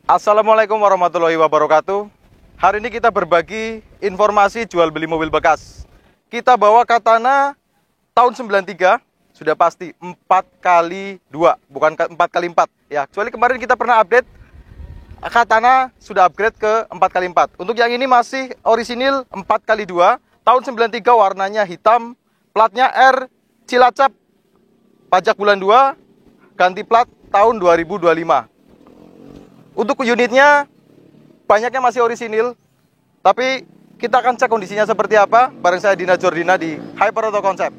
Assalamualaikum warahmatullahi wabarakatuh. Hari ini kita berbagi informasi jual beli mobil bekas. Kita bawa Katana tahun 93, sudah pasti 4x2, bukan 4x4 ya. Kecuali kemarin kita pernah update Katana sudah upgrade ke 4x4. Untuk yang ini masih orisinil 4x2, tahun 93, warnanya hitam, platnya R Cilacap, pajak bulan 2, ganti plat tahun 2025. Untuk unitnya banyaknya masih orisinil, tapi kita akan cek kondisinya seperti apa bareng saya Dina Jordina di Hyper Auto Concept.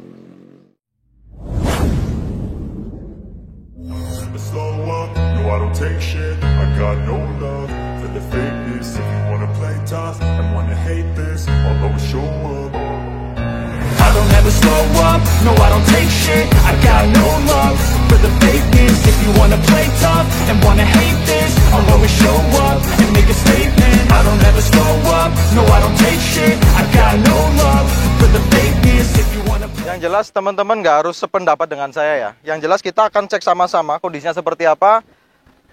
I don't ever slow up, no I don't take shit. I got no love for the fakeness. If you wanna play tough and wanna hate this, I'll always show up and make a statement. I don't ever slow up, no I don't take shit. I got no love for the fakeness. If you wanna play... Yang jelas teman-teman nggak harus sependapat dengan saya ya. Yang jelas kita akan cek sama-sama kondisinya seperti apa.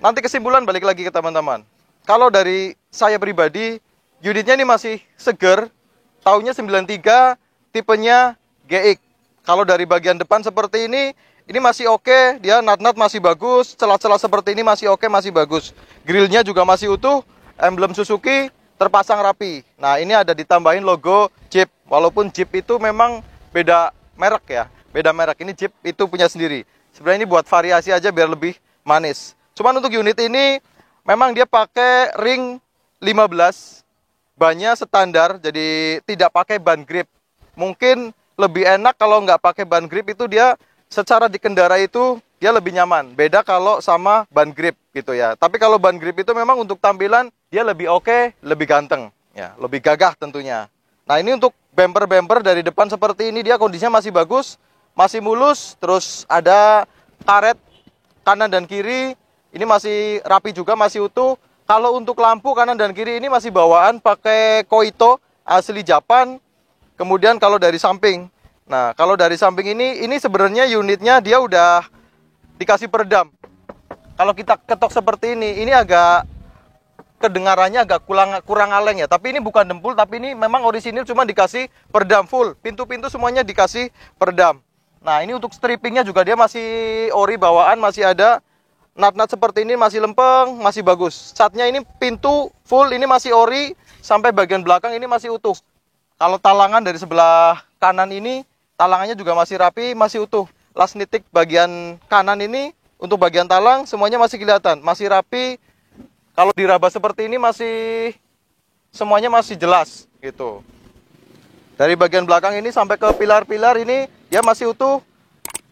Nanti kesimpulan balik lagi ke teman-teman. Kalau dari saya pribadi, unitnya ini masih seger. Tahunnya 93, tipenya GX. Kalau dari bagian depan seperti ini masih oke. Dia nut-nut masih bagus. Celah-celah seperti ini masih oke, masih bagus. Grillnya juga masih utuh. Emblem Suzuki terpasang rapi. Nah, ini ada ditambahin logo Jeep. Walaupun Jeep itu memang beda merek ya. Beda merek. Ini Jeep itu punya sendiri. Sebenarnya ini buat variasi aja biar lebih manis. Cuman untuk unit ini memang dia pakai ring 15. Bannya standar, jadi tidak pakai ban grip. Mungkin lebih enak kalau nggak pakai ban grip, itu dia secara dikendara itu dia lebih nyaman. Beda kalau sama ban grip gitu ya. Tapi kalau ban grip itu memang untuk tampilan dia lebih oke, lebih ganteng ya, lebih gagah tentunya. Nah, ini untuk bumper-bumper dari depan seperti ini dia kondisinya masih bagus, masih mulus, terus ada karet kanan dan kiri, ini masih rapi juga, masih utuh. Kalau untuk lampu kanan dan kiri ini masih bawaan pakai Koito asli Japan. Kemudian kalau dari samping, nah kalau dari samping ini sebenarnya unitnya dia udah dikasih peredam. Kalau kita ketok seperti ini agak kedengarannya agak kurang aleng ya. Tapi ini bukan dempul, tapi ini memang orisinil, cuma dikasih peredam full. Pintu-pintu semuanya dikasih peredam. Nah, ini untuk strippingnya juga dia masih ori bawaan, masih ada. Nut-nut seperti ini masih lempeng, masih bagus. Catnya ini pintu full, ini masih ori. Sampai bagian belakang ini masih utuh. Kalau talangan dari sebelah kanan ini, talangannya juga masih rapi, masih utuh. Last nitik bagian kanan ini, untuk bagian talang, semuanya masih kelihatan. Masih rapi. Kalau diraba seperti ini semuanya masih jelas gitu. Dari bagian belakang ini sampai ke pilar-pilar ini, dia masih utuh,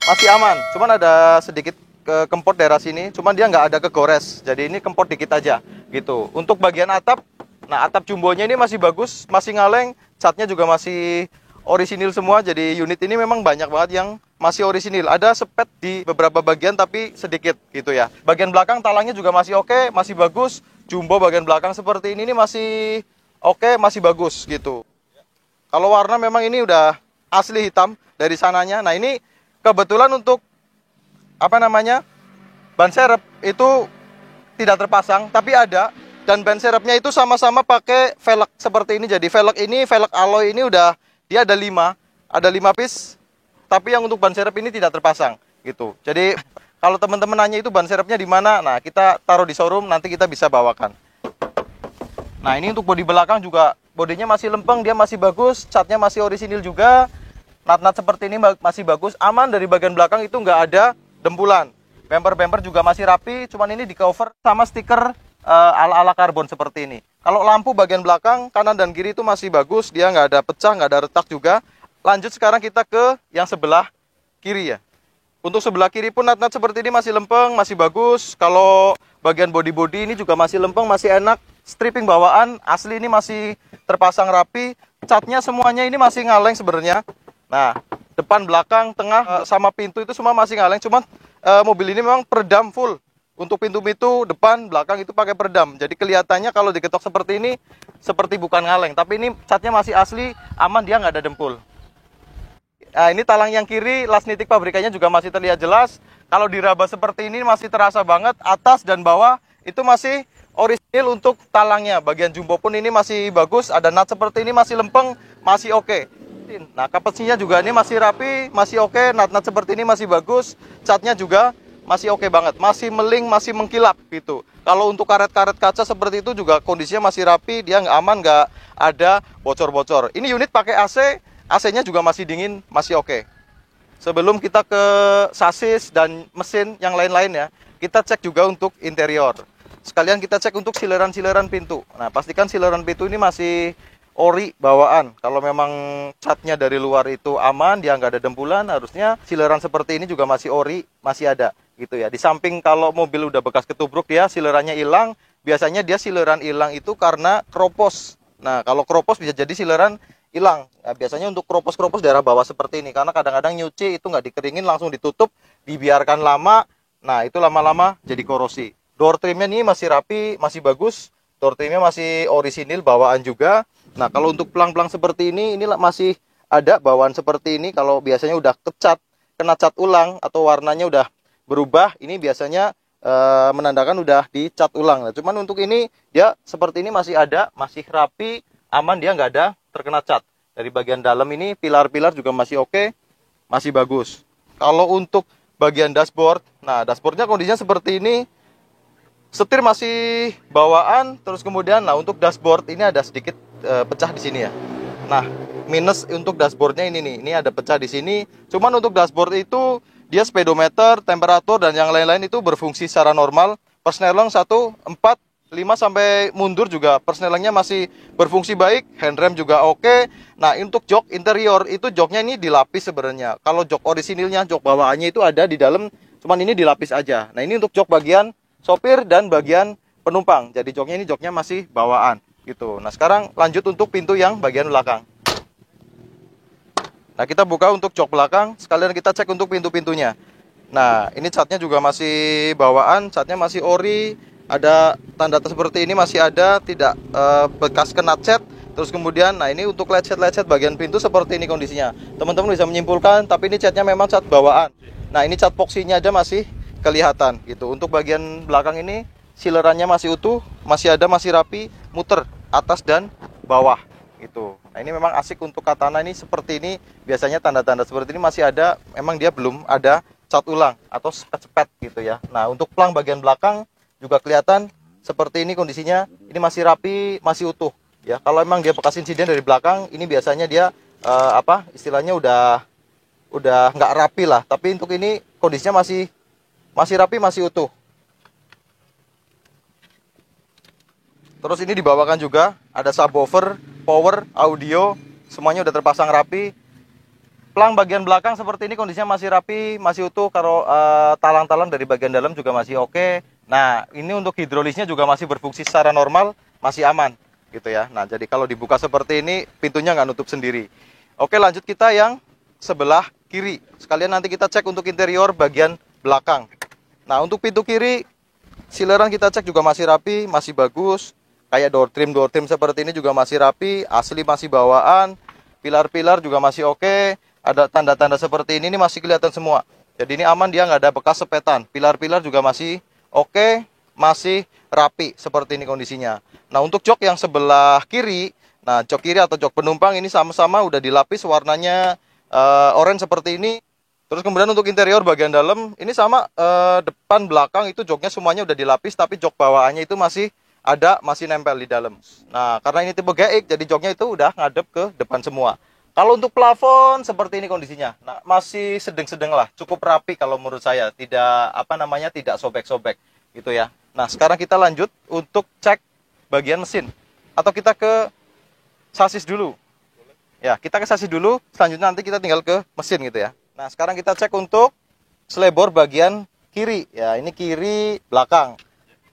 masih aman. Cuman ada sedikit ke kempot daerah sini, cuman dia nggak ada kegores, jadi ini kempot dikit aja gitu. Untuk bagian atap, nah atap jumbonya ini masih bagus, masih ngaleng, catnya juga masih orisinil semua. Jadi unit ini memang banyak banget yang masih orisinil. Ada sepet di beberapa bagian tapi sedikit gitu ya. Bagian belakang talangnya juga masih oke, masih bagus. Jumbo bagian belakang seperti ini masih oke, masih bagus gitu. Kalau warna memang ini udah asli hitam dari sananya. Nah, ini kebetulan untuk ban serep itu tidak terpasang, tapi ada. Dan ban serepnya itu sama-sama pakai velg seperti ini. Jadi velg alloy ini dia ada 5 piece. Tapi yang untuk ban serep ini tidak terpasang gitu. Jadi kalau teman-teman nanya itu ban serepnya di mana, nah kita taruh di showroom, nanti kita bisa bawakan. Nah, ini untuk bodi belakang juga, bodinya masih lempeng, dia masih bagus, catnya masih orisinil juga. Nut-nut seperti ini masih bagus, aman. Dari bagian belakang itu nggak ada dempulan. Bumper-bumper juga masih rapi, cuman ini di cover sama stiker ala-ala karbon seperti ini. Kalau lampu bagian belakang kanan dan kiri itu masih bagus, dia nggak ada pecah, nggak ada retak juga. Lanjut sekarang kita ke yang sebelah kiri ya. Untuk sebelah kiri pun nut-nut seperti ini masih lempeng, masih bagus. Kalau bagian body-body ini juga masih lempeng, masih enak. Stripping bawaan asli ini masih terpasang rapi. Catnya semuanya ini masih ngaleng sebenarnya. Nah, depan, belakang, tengah, sama pintu itu semua masih ngaleng. Cuman mobil ini memang peredam full. Untuk pintu-pintu, depan, belakang itu pakai peredam. Jadi kelihatannya kalau diketok seperti ini, seperti bukan ngaleng. Tapi ini catnya masih asli, aman, dia nggak ada dempul. Nah, ini talang yang kiri, last nitik pabrikannya juga masih terlihat jelas. Kalau diraba seperti ini masih terasa banget, atas dan bawah itu masih orisinil untuk talangnya. Bagian jumbo pun ini masih bagus, ada nut seperti ini masih lempeng, masih oke. Nah, kapasinya juga ini masih rapi, masih oke, nut-nut seperti ini masih bagus, catnya juga masih oke banget, masih meling, masih mengkilap gitu. Kalau untuk karet-karet kaca seperti itu juga kondisinya masih rapi, dia nggak aman, nggak ada bocor-bocor. Ini unit pakai AC, AC-nya juga masih dingin, masih oke. Sebelum kita ke sasis dan mesin yang lain-lain ya, kita cek juga untuk interior. Sekalian kita cek untuk sileran-sileran pintu. Nah, pastikan sileran pintu ini masih ori bawaan. Kalau memang catnya dari luar itu aman, dia nggak ada dempulan, harusnya sileran seperti ini juga masih ori, masih ada gitu ya. Di samping kalau mobil udah bekas ketubruk, dia silerannya hilang. Biasanya dia sileran hilang itu karena kropos. Nah, kalau kropos bisa jadi sileran hilang. Nah, biasanya untuk kropos-kropos daerah bawah seperti ini, karena kadang-kadang nyuci itu nggak dikeringin, langsung ditutup, dibiarkan lama. Nah, itu lama-lama jadi korosi. Door trimnya ini masih rapi, masih bagus. Door trimnya masih orisinil bawaan juga. Nah, kalau untuk pelang-pelang seperti ini masih ada bawaan seperti ini. Kalau biasanya udah kena cat ulang atau warnanya udah berubah, ini biasanya menandakan udah dicat ulang. Nah, cuman untuk ini dia seperti ini masih ada, masih rapi, aman, dia nggak ada terkena cat. Dari bagian dalam ini pilar-pilar juga masih oke, masih bagus. Kalau untuk bagian dashboard, nah dashboardnya kondisinya seperti ini. Setir masih bawaan, terus kemudian nah untuk dashboard ini ada sedikit pecah di sini ya. Nah, minus untuk dashboardnya ini nih, ini ada pecah di sini. Cuman untuk dashboard itu dia speedometer, temperatur dan yang lain-lain itu berfungsi secara normal. Persneleng 1, 4, 5 sampai mundur juga persnelengnya masih berfungsi baik, handrem juga oke. Nah, untuk jok interior itu joknya ini dilapis sebenarnya. Kalau jok orisinilnya, jok bawaannya itu ada di dalam, cuman ini dilapis aja. Nah, ini untuk jok bagian sopir dan bagian penumpang. Jadi joknya masih bawaan gitu. Nah, sekarang lanjut untuk pintu yang bagian belakang. Nah, kita buka untuk jok belakang, sekalian kita cek untuk pintu-pintunya. Nah, ini catnya juga masih bawaan, catnya masih ori, ada tanda seperti ini masih ada, tidak bekas kena cat. Terus kemudian, nah ini untuk lecet-lecet bagian pintu seperti ini kondisinya. Teman-teman bisa menyimpulkan, tapi ini catnya memang cat bawaan. Nah, ini cat poksinya aja masih kelihatan gitu. Untuk bagian belakang ini silerannya masih utuh, masih ada, masih rapi, muter atas dan bawah gitu. Nah, ini memang asik untuk Katana ini seperti ini. Biasanya tanda-tanda seperti ini masih ada, memang dia belum ada cat ulang atau cepet gitu ya. Nah, untuk pelang bagian belakang juga kelihatan seperti ini kondisinya. Ini masih rapi, masih utuh ya. Kalau memang dia bekas insiden dari belakang, ini biasanya dia istilahnya udah nggak rapi lah. Tapi untuk ini kondisinya masih rapi, masih utuh. Terus ini dibawakan juga ada subwoofer, power, audio, semuanya udah terpasang rapi. Pelang bagian belakang seperti ini kondisinya masih rapi, masih utuh. Kalau talang-talang dari bagian dalam juga masih oke. Nah, ini untuk hidrolisnya juga masih berfungsi secara normal, masih aman gitu ya. Nah, jadi kalau dibuka seperti ini, pintunya nggak nutup sendiri. Oke, lanjut kita yang sebelah kiri. Sekalian nanti kita cek untuk interior bagian belakang. Nah, untuk pintu kiri, sileran kita cek juga masih rapi, masih bagus. Kayak door trim seperti ini juga masih rapi, asli masih bawaan. Pilar-pilar juga masih oke. Ada tanda-tanda seperti ini masih kelihatan semua. Jadi ini aman, dia nggak ada bekas sepetan. Pilar-pilar juga masih oke, masih rapi seperti ini kondisinya. Nah, untuk jok yang sebelah kiri, nah jok kiri atau jok penumpang ini sama-sama udah dilapis warnanya orange seperti ini. Terus kemudian untuk interior bagian dalam ini sama, depan belakang itu joknya semuanya udah dilapis, tapi jok bawaannya itu masih ada, masih nempel di dalam. Nah, karena ini tipe GX, jadi joknya itu udah ngadep ke depan semua. Kalau untuk plafon seperti ini kondisinya, nah masih sedang-sedang lah, cukup rapi kalau menurut saya, tidak sobek-sobek gitu ya. Nah, sekarang kita lanjut untuk cek bagian mesin, atau kita ke sasis dulu. Ya, kita ke sasis dulu, selanjutnya nanti kita tinggal ke mesin gitu ya. Nah, sekarang kita cek untuk selebor bagian kiri, ya ini kiri belakang.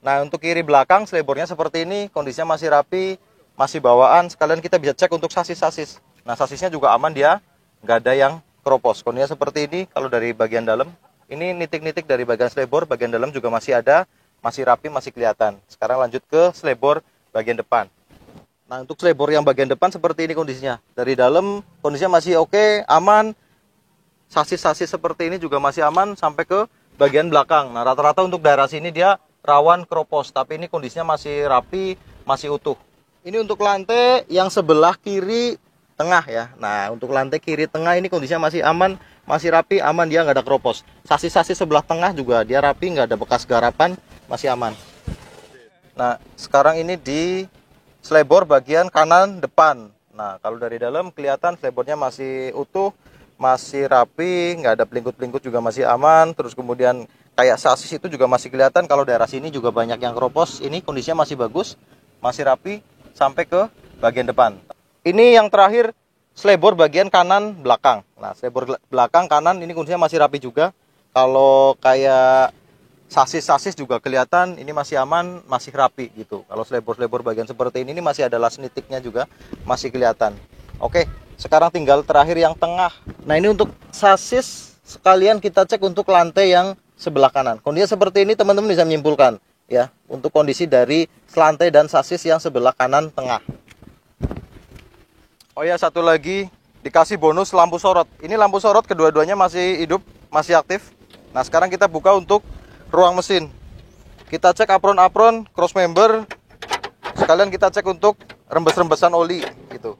Nah, untuk kiri belakang selebornya seperti ini, kondisinya masih rapi, masih bawaan. Sekalian kita bisa cek untuk sasis-sasis. Nah, sasisnya juga aman, dia nggak ada yang keropos. Kondisinya seperti ini. Kalau dari bagian dalam, ini nitik-nitik dari bagian selebor, bagian dalam juga masih ada, masih rapi, masih kelihatan. Sekarang lanjut ke selebor bagian depan. Nah, untuk selebor yang bagian depan seperti ini kondisinya. Dari dalam kondisinya masih oke, aman. Sasis-sasis seperti ini juga masih aman sampai ke bagian belakang. Nah, rata-rata untuk daerah sini dia rawan kropos, tapi ini kondisinya masih rapi, masih utuh. Ini untuk lantai yang sebelah kiri tengah ya. Nah, untuk lantai kiri tengah ini kondisinya masih aman, masih rapi, aman, dia nggak ada kropos. Sasis-sasis sebelah tengah juga dia rapi, nggak ada bekas garapan, masih aman. Nah, sekarang ini di selebor bagian kanan depan. Nah, kalau dari dalam kelihatan selebornya masih utuh, masih rapi, nggak ada pelingkut-pelingkut, juga masih aman. Terus kemudian kayak sasis itu juga masih kelihatan. Kalau daerah sini juga banyak yang keropos. Ini kondisinya masih bagus, masih rapi sampai ke bagian depan. Ini yang terakhir selebor bagian kanan belakang. Nah, selebor belakang kanan ini kondisinya masih rapi juga. Kalau kayak sasis-sasis juga kelihatan, ini masih aman, masih rapi gitu. Kalau selebor-selebor bagian seperti ini masih ada last nitiknya juga, masih kelihatan. Oke, sekarang tinggal terakhir yang tengah. Nah, ini untuk sasis sekalian kita cek untuk lantai yang sebelah kanan. Kondisi seperti ini teman-teman bisa menyimpulkan ya, untuk kondisi dari lantai dan sasis yang sebelah kanan tengah. Oh ya, satu lagi dikasih bonus lampu sorot. Ini lampu sorot kedua-duanya masih hidup, masih aktif. Nah, sekarang kita buka untuk ruang mesin. Kita cek apron-apron, cross member. Sekalian kita cek untuk rembes-rembesan oli gitu.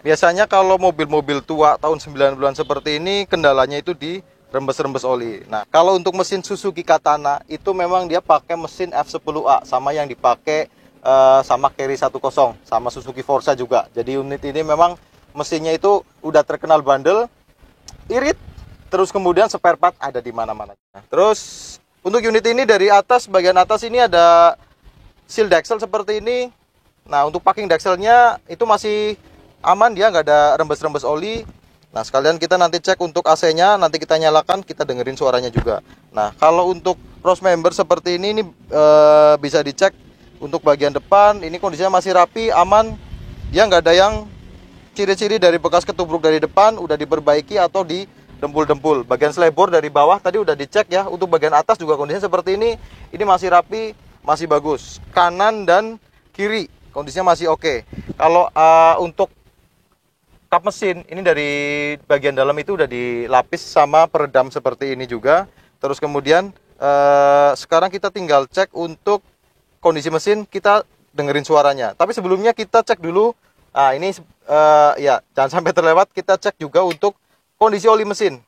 Biasanya kalau mobil-mobil tua tahun 90-an seperti ini kendalanya itu di rembes-rembes oli. Nah, kalau untuk mesin Suzuki Katana itu memang dia pakai mesin F10A sama yang dipakai sama Carry 10, sama Suzuki Forza juga. Jadi unit ini memang mesinnya itu udah terkenal bandel, irit, terus kemudian spare part ada di mana-mana. Nah, terus untuk unit ini dari atas, bagian atas ini ada seal deksel seperti ini. Nah, untuk packing dekselnya itu masih aman, dia nggak ada rembes-rembes oli. Nah, sekalian kita nanti cek untuk AC-nya, nanti kita nyalakan, kita dengerin suaranya juga. Nah, kalau untuk cross member seperti ini bisa dicek untuk bagian depan, ini kondisinya masih rapi, aman. Dia nggak ada yang ciri-ciri dari bekas ketubruk dari depan, udah diperbaiki atau di dempul-dempul. Bagian selebor dari bawah tadi udah dicek ya. Untuk bagian atas juga kondisinya seperti ini. Ini masih rapi, masih bagus. Kanan dan kiri kondisinya masih oke. Kalau untuk kap mesin, ini dari bagian dalam itu udah dilapis sama peredam seperti ini juga. Terus kemudian sekarang kita tinggal cek untuk kondisi mesin, kita dengerin suaranya. Tapi sebelumnya kita cek dulu. Nah, ini ya jangan sampai terlewat, kita cek juga untuk kondisi oli mesin.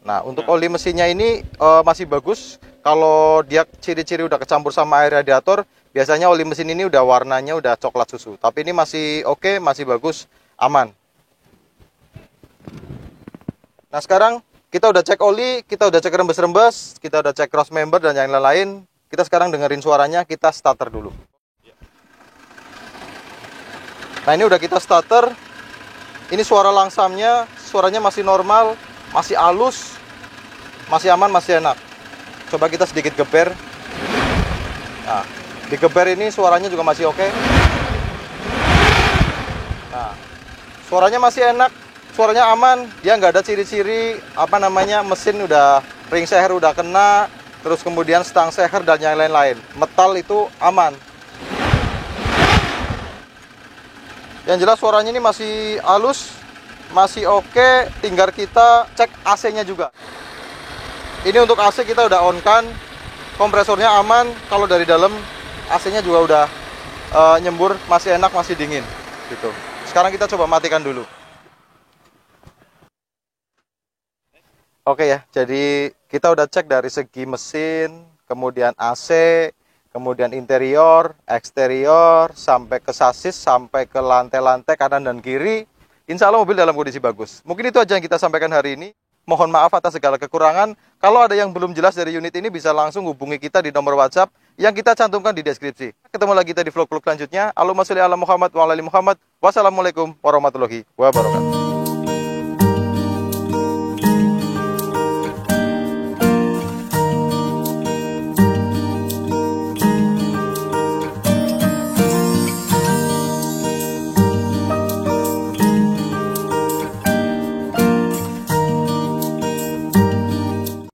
Nah, untuk oli mesinnya ini masih bagus. Kalau dia ciri-ciri udah kecampur sama air radiator, biasanya oli mesin ini udah warnanya udah coklat susu. Tapi ini masih oke, masih bagus, aman. Nah, sekarang kita udah cek oli, kita udah cek rembes-rembes, kita udah cek cross member dan yang lain-lain. Kita sekarang dengerin suaranya, kita starter dulu. Nah, ini udah kita starter. Ini suara langsamnya, suaranya masih normal, masih halus, masih aman, masih enak. Coba kita sedikit geber. Nah, di geber ini suaranya juga masih oke. Nah, suaranya masih enak, suaranya aman, dia nggak ada ciri-ciri mesin udah ring seher udah kena, terus kemudian stang seher dan yang lain-lain. Metal itu aman. Yang jelas suaranya ini masih halus, masih oke. Tinggal kita cek AC-nya juga. Ini untuk AC kita udah on kan, kompresornya aman. Kalau dari dalam AC-nya juga udah nyembur, masih enak, masih dingin gitu. Sekarang kita coba matikan dulu. Oke ya, jadi kita udah cek dari segi mesin, kemudian AC, kemudian interior, eksterior, sampai ke sasis, sampai ke lantai-lantai kanan dan kiri. Insya Allah mobil dalam kondisi bagus. Mungkin itu aja yang kita sampaikan hari ini. Mohon maaf atas segala kekurangan. Kalau ada yang belum jelas dari unit ini, bisa langsung hubungi kita di nomor WhatsApp yang kita cantumkan di deskripsi. Ketemu lagi kita di vlog-vlog selanjutnya. Allahumma sholli ala Muhammad wa ala ali Muhammad. Wassalamualaikum warahmatullahi wabarakatuh.